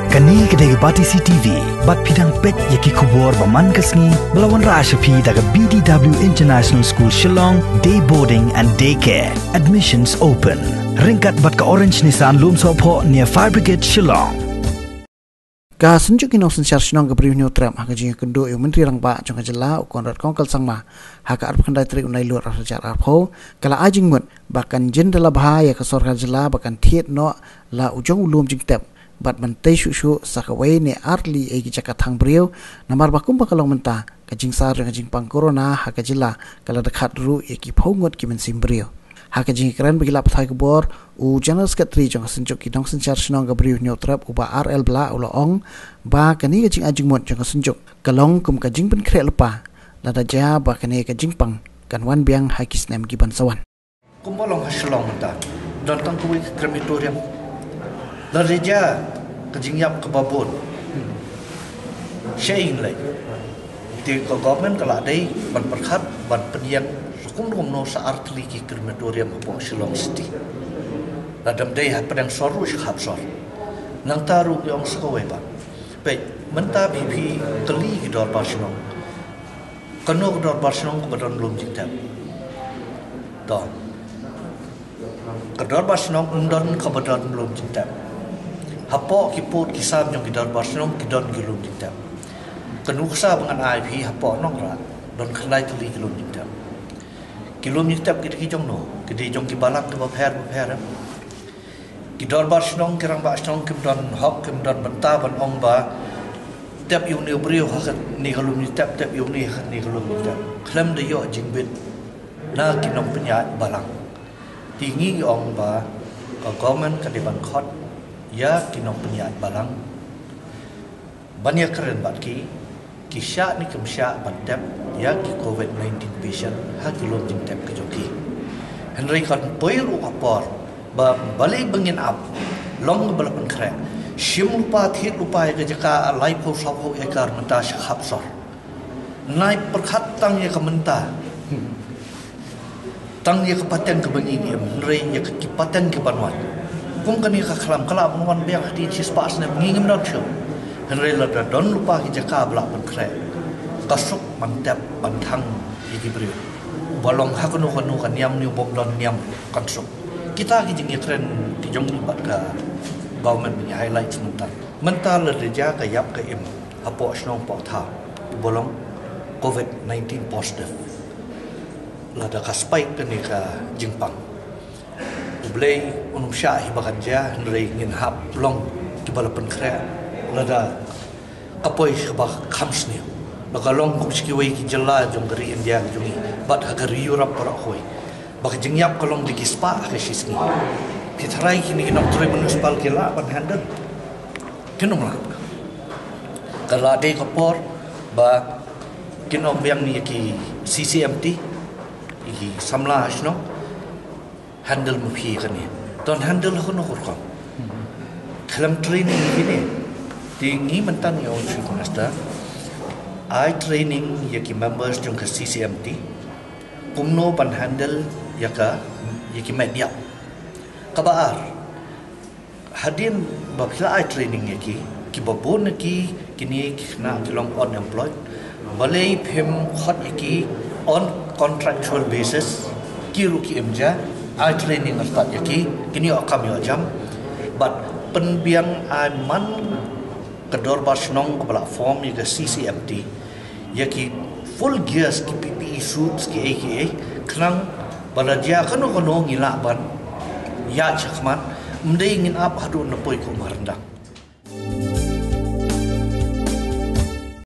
Kani kedai bati CTV, bat pidang pek yaki kubur baman kesni, belawan Rashapi daga BDW International School Shillong, day boarding and daycare. Admissions open. Ringkat bat ke Orange Nissan Lum Sopo near Fire Brigade Shillong. Ka senjuk inong sensyar sinong ke beriu tram haka jinga kendo yu menteri rang ba jong jela ukon rat kongkal sangma haka arp kandai trik unai luar rajar arp ho kala ajing mut bahkan jen dala bahaya ke sorga jela bahkan tiet no la ujong ulum jing tep bat mentai shu sakawai ne arli egi jakat hang beriu namar bakum bakalong mentah ka jing sar jong jing pang corona haka jela kala dekat ru eki phongot ki mensim beriu haka jing keren bagi lap thai kebor u general secretary jong senjuk kidong sensyar sinong ke beriu trap uba RL bla ulo ong ba kani ka jing ajing mot jong senjuk kalong kum ka jing pen krek lupa lada ja ba kani ka jing pang kan wan biang hakis nem giban sawan kumolong haslong ta don tang kuwi krematorium lada ja ka jing yap ke babon shaing lai ti ko government kala dai ban perkhat ban peniang kum no sa artli ki krematorium po Shillong City ladam dai ha padang soru khap sor nang taru yong skawai ba pe menta bp kali ki dor barshong kano ki dor barshong ko badon lum jingtam to ka dor barshong undon ko badon lum jingtam hapo ki pot ki sam jong ki dor barshong ki don ki lum jingtam kanu sa bangan ip hapo nong ra don khlai kali ki lum jingtam kilom nyitap kita kijong no kita jong ki balak ke bapher ki dor bar snong kirang ba snong kim don hok kim don banta ban ong ba tap yu ne brio ha ni kalum nyitap tap yu ni kalum nyitap klam de yo jingbit na kinong penya balang tingi ong ba ka government ka di ban khot ya kinong penya balang banyak keren bat ki kisah ni kemsya bandap ya ki COVID-19 patient ha kilom jing tap ke joki Henry kan poiru apor ba balik bengin up long balapan kre shim lupa thit lupa ke jaka lai po sab ho ekar menta khap sor nai perkhat tang ye ka menta tang ye ka paten ke bengi ni Henry ye ka paten ke banwan kum kani ka khlam kala banwan biang hati sis pas ne ngingim dot show Henry lada don lupa ki jaka belak benkre kasuk mantap bantang iki beri balong hakunu kanu kan yam ni bom don yam kasuk kita ki jing keren ti jong ni bat ka government ni highlight mental le ja ka yap ka im apo snong po tha bolong COVID-19 positive lada ka spike ka ni ka jingpang blay unum sha hi bakanja Henry ngin hap long ki balapan kre lada kapoi bah khamsni bakalong kum skiwai ki jalla jong gari India jongi bat agar Europe para khoi bak jingyap kalong di spa ka sisni kitrai kini kinok tre municipal kila ban handle kinom la kala de kapor ba kinom biang ni ki CCMT ki samla hasno handle mu phi kan ni don handle hono ko kalam training ini tinggi mentan yang sudah I training yaki members jong ke CCMT kumno pan handle yaka yaki media kabar hadin babla I training yaki ki babon ki kini na long unemployed balai phem khot yaki on contractual basis ki ruki emja I training start yaki kini akam yo jam but penbiang I man kedor basnong ke platform ni ke CCMT yaki full gears ki PPE suits ki AKA klang balaja kanu ngila ban ya chakman mendai ngin ap hadu napoi ko marandang